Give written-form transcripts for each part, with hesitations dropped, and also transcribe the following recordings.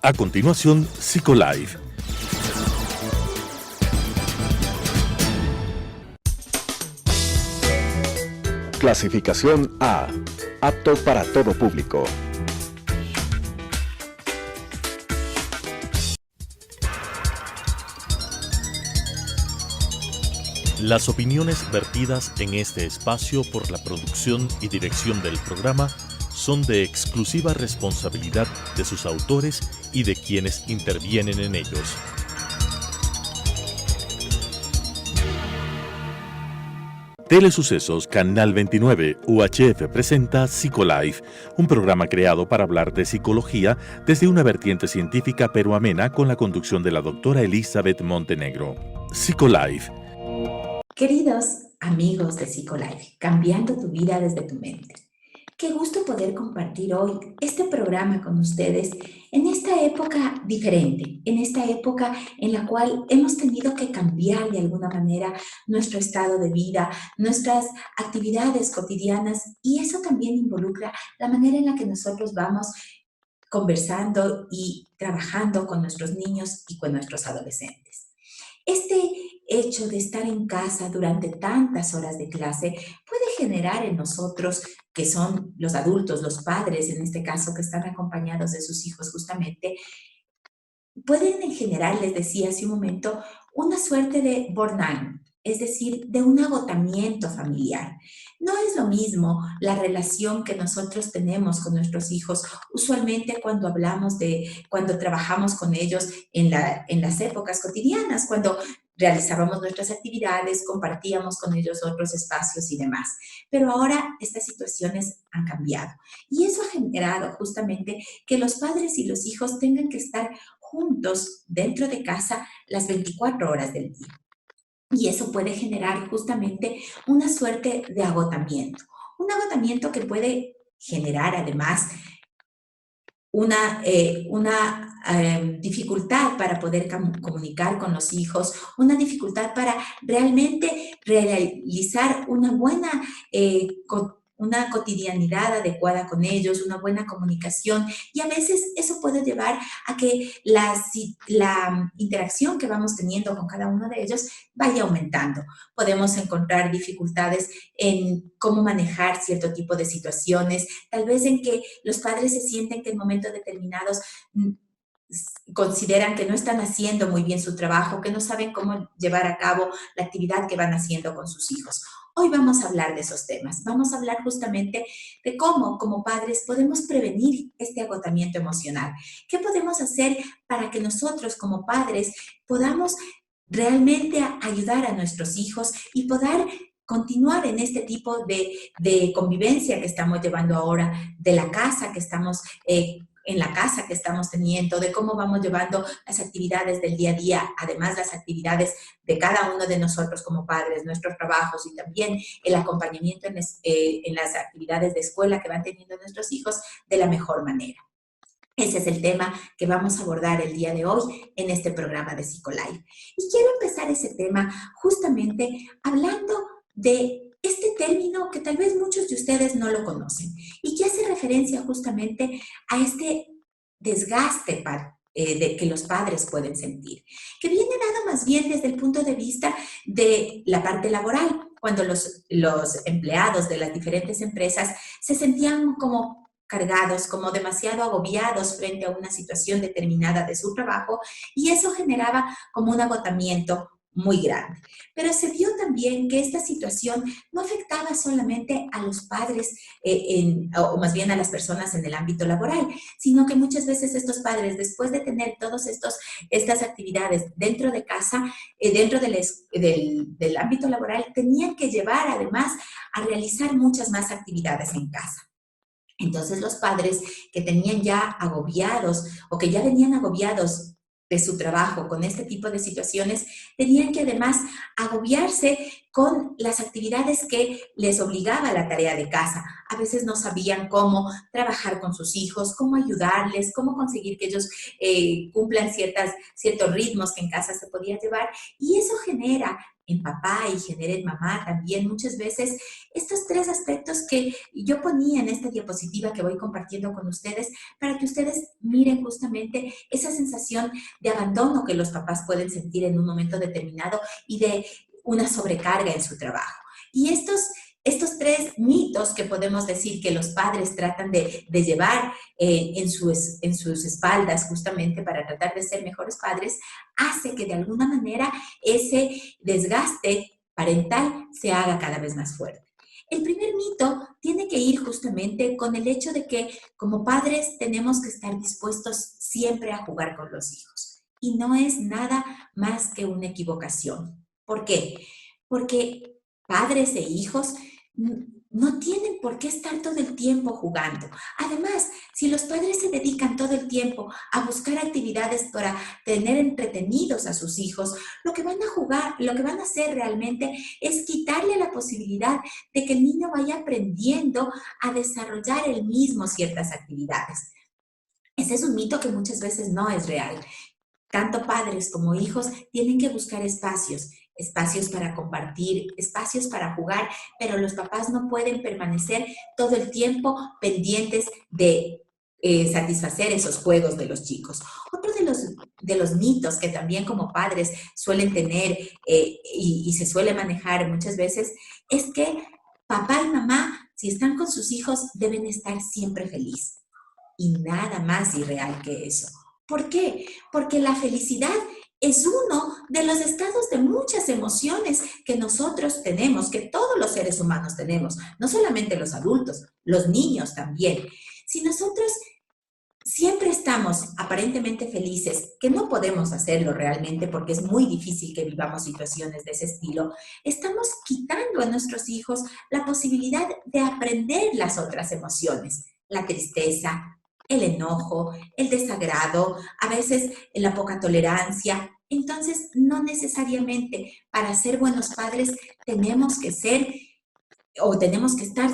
A continuación, Psicolife. Clasificación A. Apto para todo público. Las opiniones vertidas en este espacio por la producción y dirección del programa son de exclusiva responsabilidad de sus autores y de quienes intervienen en ellos. Telesucesos Canal 29 UHF presenta Psicolife, un programa creado para hablar de psicología desde una vertiente científica pero amena con la conducción de la doctora Elizabeth Montenegro. Psicolife. Queridos amigos de Psicolife, cambiando tu vida desde tu mente. Qué gusto poder compartir hoy este programa con ustedes en esta época diferente, en esta época en la cual hemos tenido que cambiar de alguna manera nuestro estado de vida, nuestras actividades cotidianas, y eso también involucra la manera en la que nosotros vamos conversando y trabajando con nuestros niños y con nuestros adolescentes. Este hecho de estar en casa durante tantas horas de clase puede generar en nosotros, que son los adultos, los padres en este caso, que están acompañados de sus hijos justamente, pueden generar, les decía hace un momento, una suerte de burnout, es decir, de un agotamiento familiar. No es lo mismo la relación que nosotros tenemos con nuestros hijos, usualmente cuando trabajamos con ellos en las épocas cotidianas, cuando realizábamos nuestras actividades, compartíamos con ellos otros espacios y demás. Pero ahora estas situaciones han cambiado y eso ha generado justamente que los padres y los hijos tengan que estar juntos dentro de casa las 24 horas del día. Y eso puede generar justamente una suerte de agotamiento. Un agotamiento que puede generar además una dificultad para poder comunicar con los hijos, una dificultad para realmente realizar una cotidianidad adecuada con ellos, una buena comunicación, y a veces eso puede llevar a que la interacción que vamos teniendo con cada uno de ellos vaya aumentando. Podemos encontrar dificultades en cómo manejar cierto tipo de situaciones, tal vez en que los padres se sienten que en momentos determinados consideran que no están haciendo muy bien su trabajo, que no saben cómo llevar a cabo la actividad que van haciendo con sus hijos. Hoy vamos a hablar de esos temas. Vamos a hablar justamente de cómo, como padres, podemos prevenir este agotamiento emocional. ¿Qué podemos hacer para que nosotros, como padres, podamos realmente ayudar a nuestros hijos y poder continuar en este tipo de convivencia que estamos llevando ahora, de la casa que estamos en la casa que estamos teniendo, de cómo vamos llevando las actividades del día a día, además las actividades de cada uno de nosotros como padres, nuestros trabajos y también el acompañamiento en las actividades de escuela que van teniendo nuestros hijos de la mejor manera. Ese es el tema que vamos a abordar el día de hoy en este programa de Psicolife. Y quiero empezar ese tema justamente hablando de este término que tal vez muchos de ustedes no lo conocen y que hace referencia justamente a este desgaste de que los padres pueden sentir, que viene dado más bien desde el punto de vista de la parte laboral, cuando los empleados de las diferentes empresas se sentían como cargados, como demasiado agobiados frente a una situación determinada de su trabajo, y eso generaba como un agotamiento muy grande. Pero se vio también que esta situación no afectaba solamente a los padres, o más bien a las personas en el ámbito laboral, sino que muchas veces estos padres, después de tener todas estas actividades dentro de casa, dentro del ámbito laboral, tenían que llevar además a realizar muchas más actividades en casa. Entonces los padres que tenían ya agobiados o que ya venían agobiados de su trabajo con este tipo de situaciones, tenían que además agobiarse con las actividades que les obligaba la tarea de casa. a veces no sabían cómo trabajar con sus hijos, cómo ayudarles, cómo conseguir que ellos cumplan ciertos ritmos que en casa se podía llevar. Y eso genera en papá y genera en mamá también muchas veces estos tres aspectos que yo ponía en esta diapositiva que voy compartiendo con ustedes para que ustedes miren justamente esa sensación de abandono que los papás pueden sentir en un momento determinado y de una sobrecarga en su trabajo. Y estos tres mitos que podemos decir que los padres tratan de llevar en sus espaldas justamente para tratar de ser mejores padres, hace que de alguna manera ese desgaste parental se haga cada vez más fuerte. El primer mito tiene que ir justamente con el hecho de que como padres tenemos que estar dispuestos siempre a jugar con los hijos. Y no es nada más que una equivocación. ¿Por qué? Porque padres e hijos no tienen por qué estar todo el tiempo jugando. Además, si los padres se dedican todo el tiempo a buscar actividades para tener entretenidos a sus hijos, lo que van a hacer realmente es quitarle la posibilidad de que el niño vaya aprendiendo a desarrollar él mismo ciertas actividades. Ese es un mito que muchas veces no es real. Tanto padres como hijos tienen que buscar espacios para compartir, espacios para jugar, pero los papás no pueden permanecer todo el tiempo pendientes de satisfacer esos juegos de los chicos. Otro de los mitos que también como padres suelen tener y se suele manejar muchas veces es que papá y mamá, si están con sus hijos, deben estar siempre felices. Y nada más irreal que eso. ¿Por qué? Porque la felicidad es uno de los estados de muchas emociones que nosotros tenemos, que todos los seres humanos tenemos, no solamente los adultos, los niños también. Si nosotros siempre estamos aparentemente felices, que no podemos hacerlo realmente porque es muy difícil que vivamos situaciones de ese estilo, estamos quitando a nuestros hijos la posibilidad de aprender las otras emociones, la tristeza, el enojo, el desagrado, a veces la poca tolerancia. Entonces, no necesariamente para ser buenos padres tenemos que estar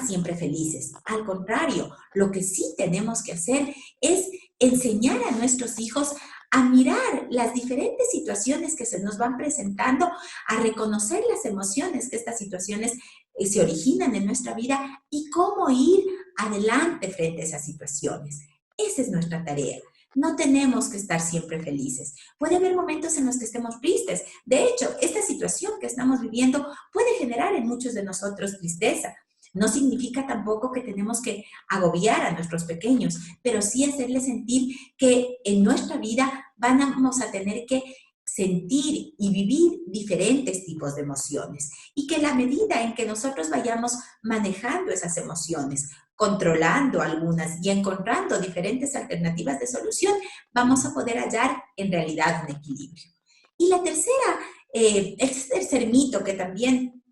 siempre felices. Al contrario, lo que sí tenemos que hacer es enseñar a nuestros hijos a mirar las diferentes situaciones que se nos van presentando, a reconocer las emociones que estas situaciones se originan en nuestra vida y cómo ir adelante frente a esas situaciones. Esa es nuestra tarea. No tenemos que estar siempre felices. Puede haber momentos en los que estemos tristes. De hecho, esta situación que estamos viviendo puede generar en muchos de nosotros tristeza. No significa tampoco que tenemos que agobiar a nuestros pequeños, pero sí hacerles sentir que en nuestra vida vamos a tener que sentir y vivir diferentes tipos de emociones y que la medida en que nosotros vayamos manejando esas emociones, controlando algunas y encontrando diferentes alternativas de solución, vamos a poder hallar en realidad un equilibrio. Y el tercer mito que también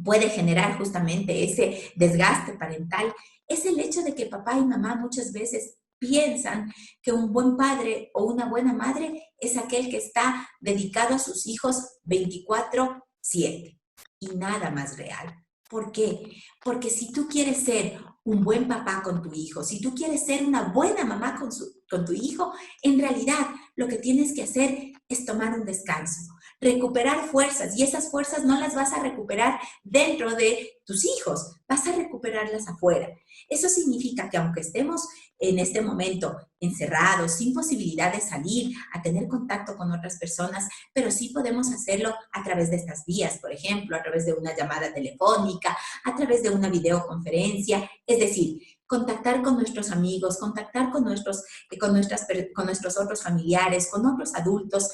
puede generar justamente ese desgaste parental es el hecho de que papá y mamá muchas veces piensan que un buen padre o una buena madre es aquel que está dedicado a sus hijos 24/7 y nada más real. ¿Por qué? Porque si tú quieres ser un buen papá con tu hijo, si tú quieres ser una buena mamá con tu hijo, en realidad lo que tienes que hacer es tomar un descanso, recuperar fuerzas, y esas fuerzas no las vas a recuperar dentro de tus hijos, vas a recuperarlas afuera. Eso significa que aunque estemos en este momento encerrados, sin posibilidad de salir a tener contacto con otras personas, pero sí podemos hacerlo a través de estas vías, por ejemplo, a través de una llamada telefónica, a través de una videoconferencia, es decir, contactar con nuestros amigos, contactar con nuestros otros familiares, con otros adultos,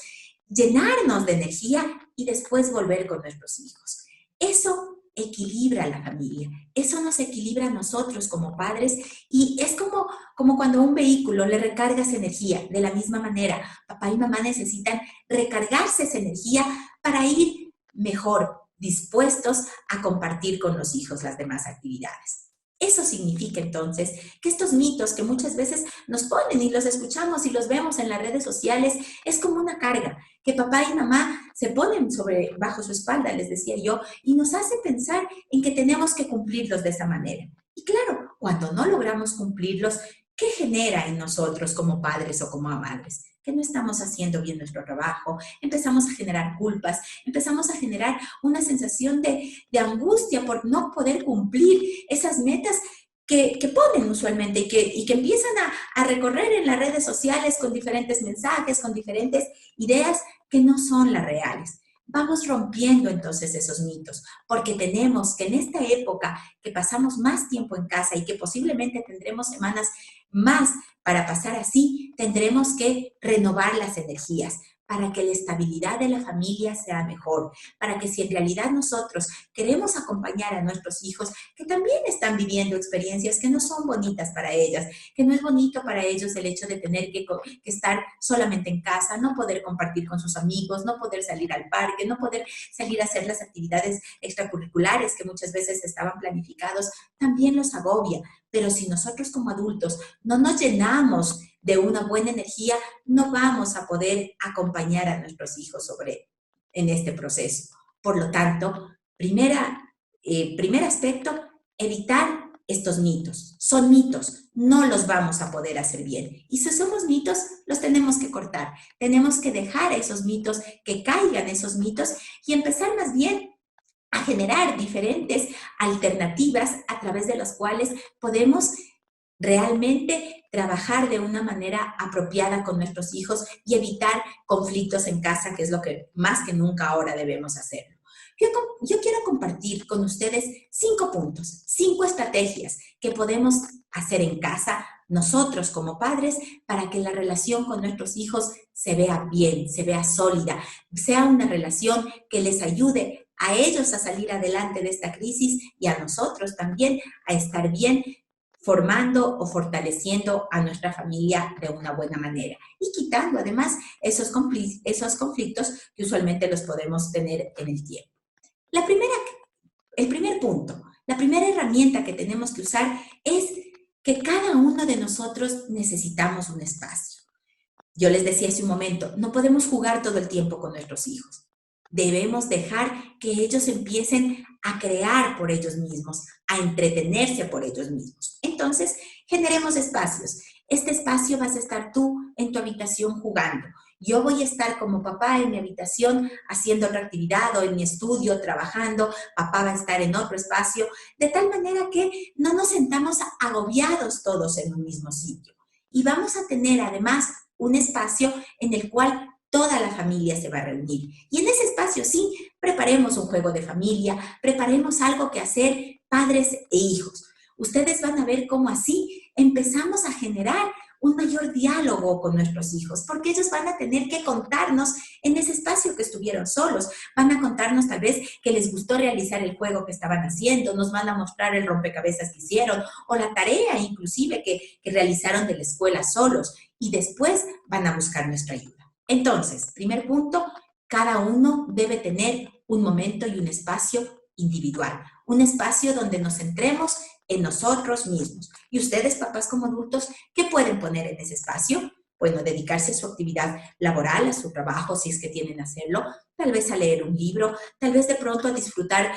llenarnos de energía y después volver con nuestros hijos. Eso equilibra a la familia, eso nos equilibra a nosotros como padres y es como cuando a un vehículo le recargas energía. De la misma manera, papá y mamá necesitan recargarse esa energía para ir mejor, dispuestos a compartir con los hijos las demás actividades. Eso significa entonces que estos mitos que muchas veces nos ponen y los escuchamos y los vemos en las redes sociales es como una carga que papá y mamá se ponen bajo su espalda, les decía yo, y nos hace pensar en que tenemos que cumplirlos de esa manera. Y claro, cuando no logramos cumplirlos, ¿qué genera en nosotros como padres o como madres? Que no estamos haciendo bien nuestro trabajo, empezamos a generar culpas, empezamos a generar una sensación de angustia por no poder cumplir esas metas que ponen usualmente y que empiezan a recorrer en las redes sociales con diferentes mensajes, con diferentes ideas que no son las reales. Vamos rompiendo entonces esos mitos, porque tenemos que en esta época que pasamos más tiempo en casa y que posiblemente tendremos semanas más para pasar así, tendremos que renovar las energías para que la estabilidad de la familia sea mejor, para que si en realidad nosotros queremos acompañar a nuestros hijos que también están viviendo experiencias que no son bonitas para ellas, que no es bonito para ellos el hecho de tener que estar solamente en casa, no poder compartir con sus amigos, no poder salir al parque, no poder salir a hacer las actividades extracurriculares que muchas veces estaban planificados, también los agobia. Pero si nosotros como adultos no nos llenamos de una buena energía, no vamos a poder acompañar a nuestros hijos en este proceso. Por lo tanto, primer aspecto, evitar estos mitos. Son mitos, no los vamos a poder hacer bien. Y si somos mitos, los tenemos que cortar. Tenemos que dejar esos mitos, que caigan esos mitos y empezar más bien a generar diferentes alternativas a través de las cuales podemos realmente trabajar de una manera apropiada con nuestros hijos y evitar conflictos en casa, que es lo que más que nunca ahora debemos hacer. Yo quiero compartir con ustedes 5 puntos, 5 estrategias que podemos hacer en casa nosotros como padres para que la relación con nuestros hijos se vea bien, se vea sólida, sea una relación que les ayude a ellos a salir adelante de esta crisis y a nosotros también a estar bien formando o fortaleciendo a nuestra familia de una buena manera y quitando además esos conflictos que usualmente los podemos tener en el tiempo. El primer punto, la primera herramienta que tenemos que usar es que cada uno de nosotros necesitamos un espacio. Yo les decía hace un momento, no podemos jugar todo el tiempo con nuestros hijos. Debemos dejar que ellos empiecen a crear por ellos mismos, a entretenerse por ellos mismos. Entonces, generemos espacios. Este espacio vas a estar tú en tu habitación jugando. Yo voy a estar como papá en mi habitación haciendo otra actividad o en mi estudio trabajando. Papá va a estar en otro espacio, de tal manera que no nos sentamos agobiados todos en un mismo sitio. Y vamos a tener además un espacio en el cual toda la familia se va a reunir. Y en ese espacio sí, preparemos un juego de familia, preparemos algo que hacer padres e hijos. Ustedes van a ver cómo así empezamos a generar un mayor diálogo con nuestros hijos, porque ellos van a tener que contarnos en ese espacio que estuvieron solos, van a contarnos tal vez que les gustó realizar el juego que estaban haciendo, nos van a mostrar el rompecabezas que hicieron o la tarea inclusive que realizaron de la escuela solos y después van a buscar nuestra ayuda. Entonces, primer punto, cada uno debe tener un momento y un espacio individual, un espacio donde nos centremos en nosotros mismos. Y ustedes, papás como adultos, ¿qué pueden poner en ese espacio? Bueno, dedicarse a su actividad laboral, a su trabajo, si es que tienen que hacerlo, tal vez a leer un libro, tal vez de pronto a disfrutar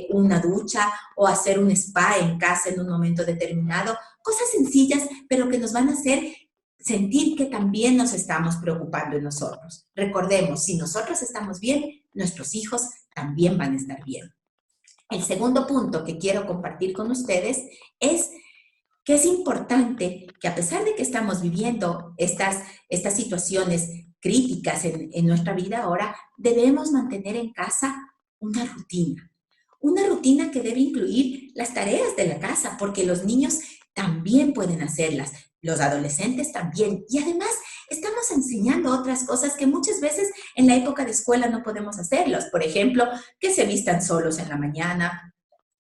una ducha o hacer un spa en casa en un momento determinado. Cosas sencillas, pero que nos van a hacer sentir que también nos estamos preocupando en nosotros. Recordemos, si nosotros estamos bien, nuestros hijos también van a estar bien. El segundo punto que quiero compartir con ustedes es que es importante que a pesar de que estamos viviendo estas situaciones críticas en nuestra vida ahora, debemos mantener en casa una rutina. Una rutina que debe incluir las tareas de la casa, porque los niños también pueden hacerlas, los adolescentes también. Y además estamos enseñando otras cosas que muchas veces en la época de escuela no podemos hacerlos. Por ejemplo, que se vistan solos en la mañana,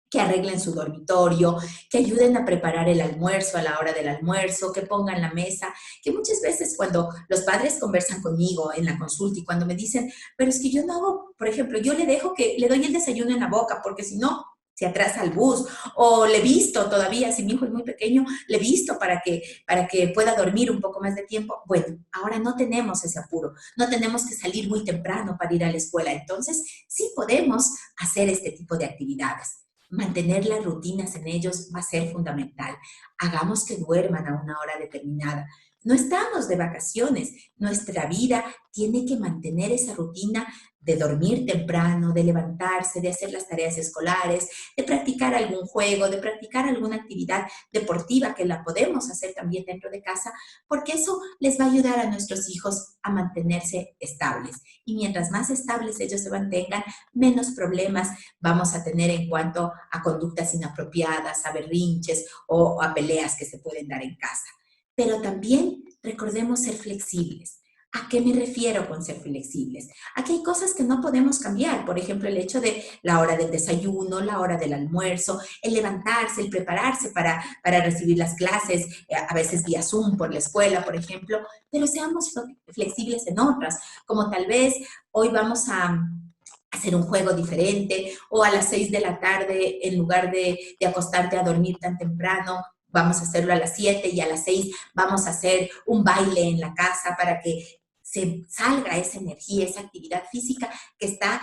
que arreglen su dormitorio, que ayuden a preparar el almuerzo a la hora del almuerzo, que pongan la mesa, que muchas veces cuando los padres conversan conmigo en la consulta y cuando me dicen, pero es que yo no hago, por ejemplo, yo le doy el desayuno en la boca porque si no, se atrasa el bus, o le visto todavía, si mi hijo es muy pequeño, le visto para que pueda dormir un poco más de tiempo. Bueno, ahora no tenemos ese apuro, no tenemos que salir muy temprano para ir a la escuela, entonces sí podemos hacer este tipo de actividades. mantener las rutinas en ellos va a ser fundamental. Hagamos que duerman a una hora determinada. No estamos de vacaciones. Nuestra vida tiene que mantener esa rutina de dormir temprano, de levantarse, de hacer las tareas escolares, de practicar algún juego, de practicar alguna actividad deportiva que la podemos hacer también dentro de casa, porque eso les va a ayudar a nuestros hijos a mantenerse estables. Y mientras más estables ellos se mantengan, menos problemas vamos a tener en cuanto a conductas inapropiadas, a berrinches o a peleas que se pueden dar en casa. Pero también recordemos ser flexibles. ¿A qué me refiero con ser flexibles? Aquí hay cosas que no podemos cambiar. Por ejemplo, el hecho de la hora del desayuno, la hora del almuerzo, el levantarse, el prepararse para recibir las clases, a veces vía Zoom por la escuela, por ejemplo. Pero seamos flexibles en otras, como tal vez hoy vamos a hacer un juego diferente, o a las 6 de la tarde, en lugar de acostarte a dormir tan temprano, vamos a hacerlo a las 7 y a las 6 vamos a hacer un baile en la casa para que se salga esa energía, esa actividad física que está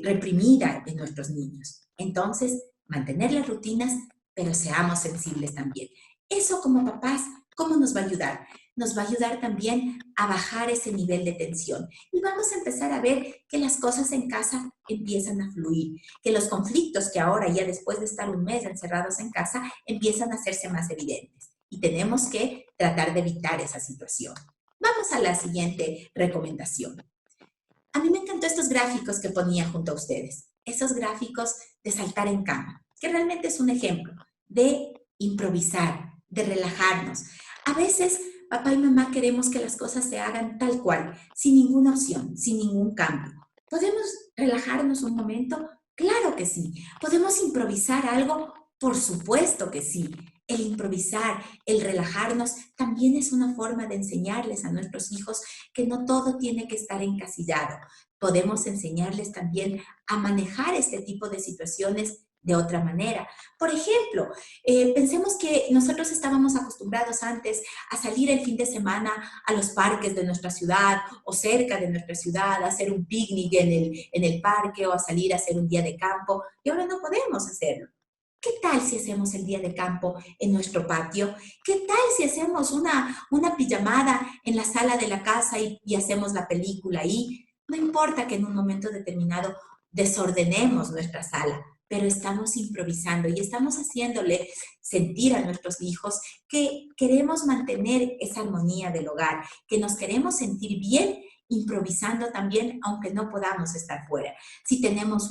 reprimida en nuestros niños. Entonces, mantener las rutinas, pero seamos sensibles también. Eso como papás, ¿cómo nos va a ayudar? Nos va a ayudar también a bajar ese nivel de tensión. Y vamos a empezar a ver que las cosas en casa empiezan a fluir, que los conflictos que ahora, ya después de estar un mes encerrados en casa, empiezan a hacerse más evidentes. Y tenemos que tratar de evitar esa situación. Vamos a la siguiente recomendación. A mí me encantó estos gráficos que ponía junto a ustedes. Esos gráficos de saltar en cama, que realmente es un ejemplo de improvisar, de relajarnos. A veces papá y mamá queremos que las cosas se hagan tal cual, sin ninguna opción, sin ningún cambio. ¿Podemos relajarnos un momento? Claro que sí. ¿Podemos improvisar algo? Por supuesto que sí. El improvisar, el relajarnos, también es una forma de enseñarles a nuestros hijos que no todo tiene que estar encasillado. Podemos enseñarles también a manejar este tipo de situaciones de otra manera. Por ejemplo, pensemos que nosotros estábamos acostumbrados antes a salir el fin de semana a los parques de nuestra ciudad o cerca de nuestra ciudad, a hacer un picnic en el parque o a salir a hacer un día de campo, y ahora no podemos hacerlo. ¿Qué tal si hacemos el día de campo en nuestro patio? ¿Qué tal si hacemos una pijamada en la sala de la casa y hacemos la película ahí? No importa que en un momento determinado desordenemos nuestra sala, pero estamos improvisando y estamos haciéndole sentir a nuestros hijos que queremos mantener esa armonía del hogar, que nos queremos sentir bien improvisando también, aunque no podamos estar fuera. Si tenemos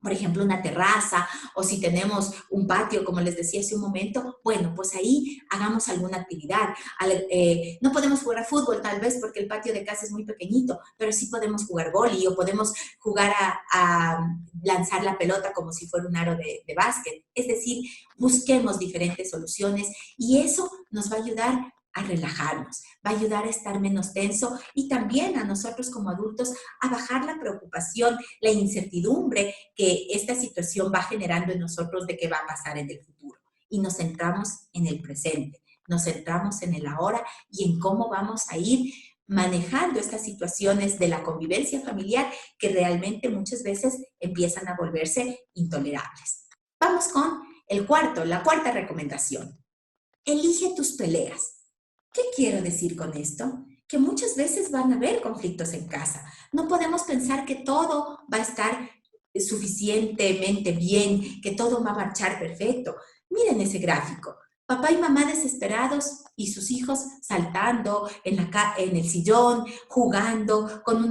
por ejemplo, una terraza, o si tenemos un patio, como les decía hace un momento, bueno, pues ahí hagamos alguna actividad. No podemos jugar a fútbol tal vez porque el patio de casa es muy pequeñito, pero sí podemos jugar vóley o podemos jugar a lanzar la pelota como si fuera un aro de básquet. Es decir, busquemos diferentes soluciones y eso nos va a ayudar a relajarnos, va a ayudar a estar menos tenso y también a nosotros como adultos a bajar la preocupación, la incertidumbre que esta situación va generando en nosotros de qué va a pasar en el futuro. Y nos centramos en el presente, nos centramos en el ahora y en cómo vamos a ir manejando estas situaciones de la convivencia familiar que realmente muchas veces empiezan a volverse intolerables. Vamos con la cuarta recomendación. Elige tus peleas. ¿Qué quiero decir con esto? Que muchas veces van a haber conflictos en casa. No podemos pensar que todo va a estar suficientemente bien, que todo va a marchar perfecto. Miren ese gráfico. Papá y mamá desesperados y sus hijos saltando en el sillón, jugando con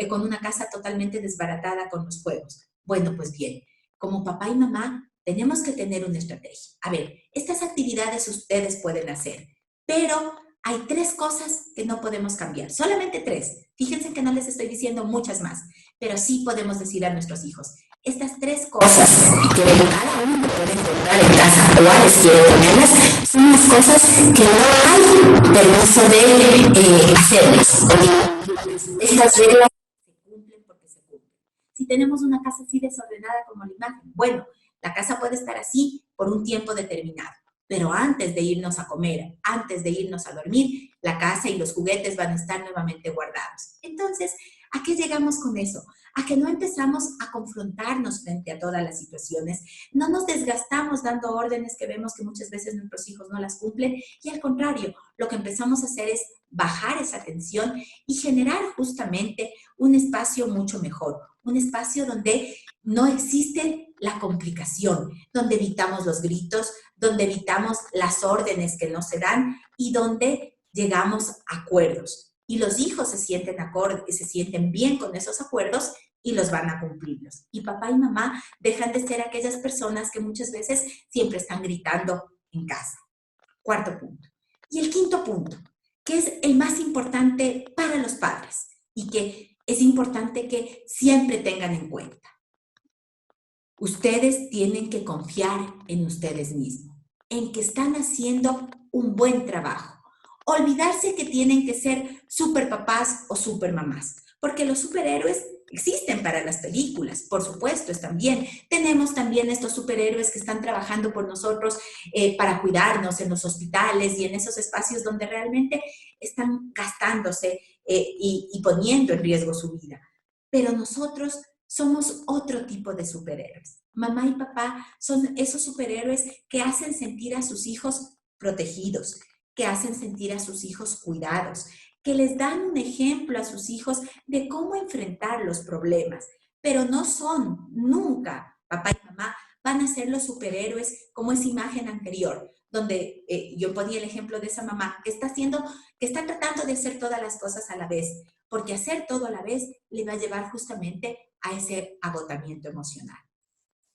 con una casa totalmente desbaratada con los juegos. Bueno, pues bien, como papá y mamá tenemos que tener una estrategia. A ver, estas actividades ustedes pueden hacer. Pero hay 3 cosas que no podemos cambiar, solamente 3. Fíjense que no les estoy diciendo muchas más, pero sí podemos decir a nuestros hijos, estas 3 cosas que cada uno puede encontrar en casa o a les quiere ponerlas, son las cosas que no hay permiso de hacerlas. Estas reglas se cumplen porque se cumplen. Si tenemos una casa así desordenada como la imagen, bueno, la casa puede estar así por un tiempo determinado. Pero antes de irnos a comer, antes de irnos a dormir, la casa y los juguetes van a estar nuevamente guardados. Entonces, ¿a qué llegamos con eso? a que no empezamos a confrontarnos frente a todas las situaciones, no nos desgastamos dando órdenes que vemos que muchas veces nuestros hijos no las cumplen y al contrario, lo que empezamos a hacer es bajar esa tensión y generar justamente un espacio mucho mejor, un espacio donde no existe la complicación, donde evitamos los gritos, donde evitamos las órdenes que no se dan y donde llegamos a acuerdos. Y los hijos se sienten bien con esos acuerdos y los van a cumplirlos. Y papá y mamá dejan de ser aquellas personas que muchas veces siempre están gritando en casa. Cuarto punto. Y el quinto punto, que es el más importante para los padres y que es importante que siempre tengan en cuenta. Ustedes tienen que confiar en ustedes mismos, en que están haciendo un buen trabajo. Olvidarse que tienen que ser super papás o super mamás, porque los superhéroes existen para las películas, por supuesto, están bien. Tenemos también estos superhéroes que están trabajando por nosotros para cuidarnos en los hospitales y en esos espacios donde realmente están gastándose y poniendo en riesgo su vida. Pero nosotros somos otro tipo de superhéroes. Mamá y papá son esos superhéroes que hacen sentir a sus hijos protegidos, que hacen sentir a sus hijos cuidados, que les dan un ejemplo a sus hijos de cómo enfrentar los problemas, pero no son nunca, papá y mamá, van a ser los superhéroes como esa imagen anterior, donde yo ponía el ejemplo de esa mamá que está tratando de hacer todas las cosas a la vez, porque hacer todo a la vez le va a llevar justamente a ese agotamiento emocional.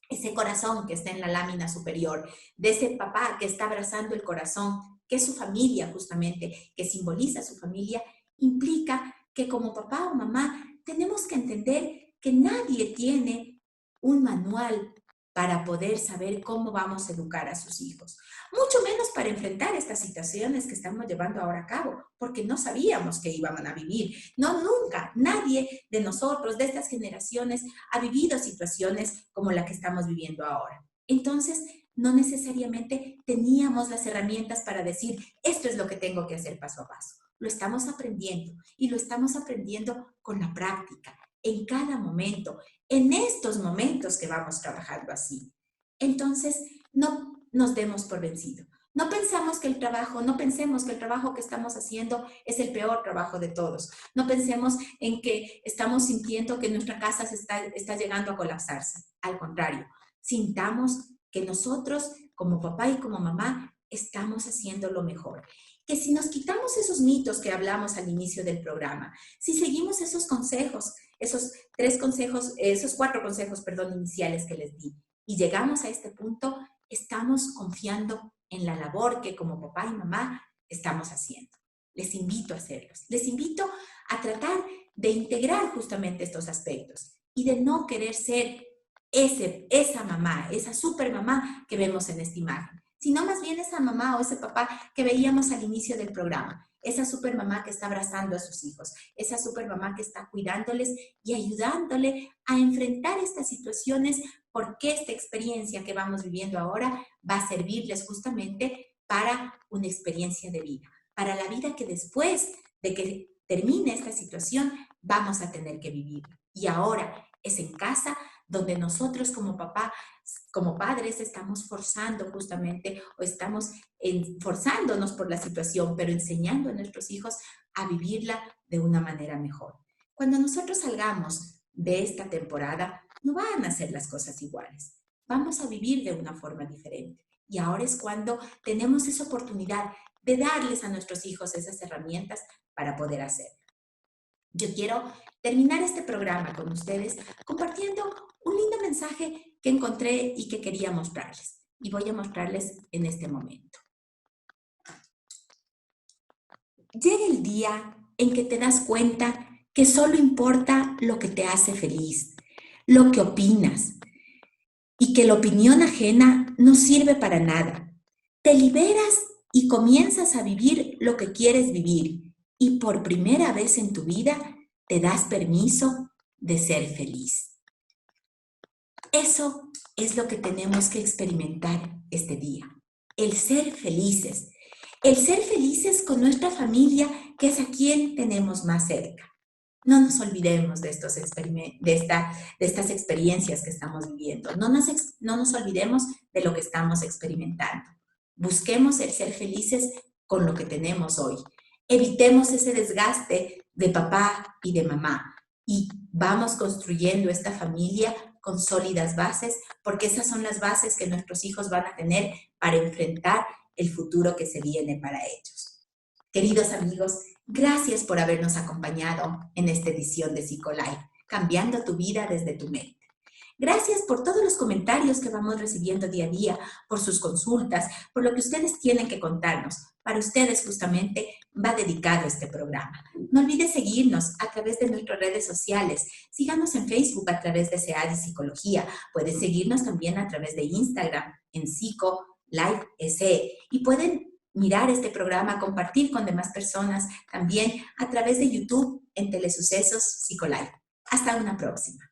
Ese corazón que está en la lámina superior, de ese papá que está abrazando el corazón, que es su familia justamente, que simboliza su familia, implica que como papá o mamá tenemos que entender que nadie tiene un manual para poder saber cómo vamos a educar a sus hijos. Mucho menos para enfrentar estas situaciones que estamos llevando ahora a cabo, porque no sabíamos que iban a vivir. No, nunca, nadie de nosotros, de estas generaciones, ha vivido situaciones como la que estamos viviendo ahora. Entonces, no necesariamente teníamos las herramientas para decir, esto es lo que tengo que hacer paso a paso. Lo estamos aprendiendo y lo estamos aprendiendo con la práctica, en cada momento, en estos momentos que vamos trabajando así. Entonces, no nos demos por vencido. No pensemos que el trabajo que estamos haciendo es el peor trabajo de todos. No pensemos en que estamos sintiendo que nuestra casa está llegando a colapsarse. Al contrario, sintamos que nosotros, como papá y como mamá, estamos haciendo lo mejor. Que si nos quitamos esos mitos que hablamos al inicio del programa, si seguimos esos consejos, esos 4 consejos, iniciales que les di, y llegamos a este punto, estamos confiando en la labor que como papá y mamá estamos haciendo. Les invito a hacerlos. Les invito a tratar de integrar justamente estos aspectos y de no querer ser esa mamá, esa super mamá que vemos en esta imagen, sino más bien esa mamá o ese papá que veíamos al inicio del programa, esa super mamá que está abrazando a sus hijos, esa super mamá que está cuidándoles y ayudándole a enfrentar estas situaciones, porque esta experiencia que vamos viviendo ahora va a servirles justamente para una experiencia de vida, para la vida que después de que termine esta situación vamos a tener que vivir. Y ahora es en casa donde nosotros como papá, como padres, estamos forzando justamente o estamos forzándonos por la situación, pero enseñando a nuestros hijos a vivirla de una manera mejor. Cuando nosotros salgamos de esta temporada, no van a ser las cosas iguales. Vamos a vivir de una forma diferente. Y ahora es cuando tenemos esa oportunidad de darles a nuestros hijos esas herramientas para poder hacerlo. Yo quiero terminar este programa con ustedes compartiendo un lindo mensaje que encontré y que quería mostrarles. Y voy a mostrarles en este momento. Llega el día en que te das cuenta que solo importa lo que te hace feliz, lo que opinas, y que la opinión ajena no sirve para nada. Te liberas y comienzas a vivir lo que quieres vivir, y por primera vez en tu vida te das permiso de ser feliz. Eso es lo que tenemos que experimentar este día, el ser felices con nuestra familia, que es a quien tenemos más cerca. No nos olvidemos de estas experiencias que estamos viviendo. No nos olvidemos de lo que estamos experimentando. Busquemos el ser felices con lo que tenemos hoy. Evitemos ese desgaste de papá y de mamá y vamos construyendo esta familia con sólidas bases, porque esas son las bases que nuestros hijos van a tener para enfrentar el futuro que se viene para ellos. Queridos amigos, gracias por habernos acompañado en esta edición de Psicolife, cambiando tu vida desde tu mente. Gracias por todos los comentarios que vamos recibiendo día a día, por sus consultas, por lo que ustedes tienen que contarnos. Para ustedes justamente va dedicado este programa. No olvides seguirnos a través de nuestras redes sociales. Síganos en Facebook a través de SEADI Psicología. Pueden seguirnos también a través de Instagram en Psicolife SE. Y pueden mirar este programa, compartir con demás personas también a través de YouTube en Telesucesos Psicolife. Hasta una próxima.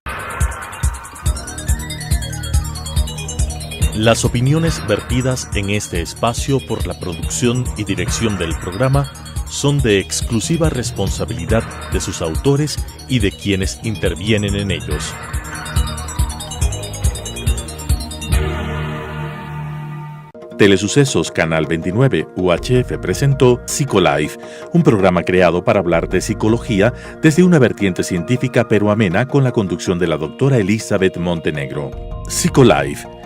Las opiniones vertidas en este espacio por la producción y dirección del programa son de exclusiva responsabilidad de sus autores y de quienes intervienen en ellos. Telesucesos Canal 29 UHF presentó Psicolife, un programa creado para hablar de psicología desde una vertiente científica pero amena con la conducción de la doctora Elizabeth Montenegro. Psicolife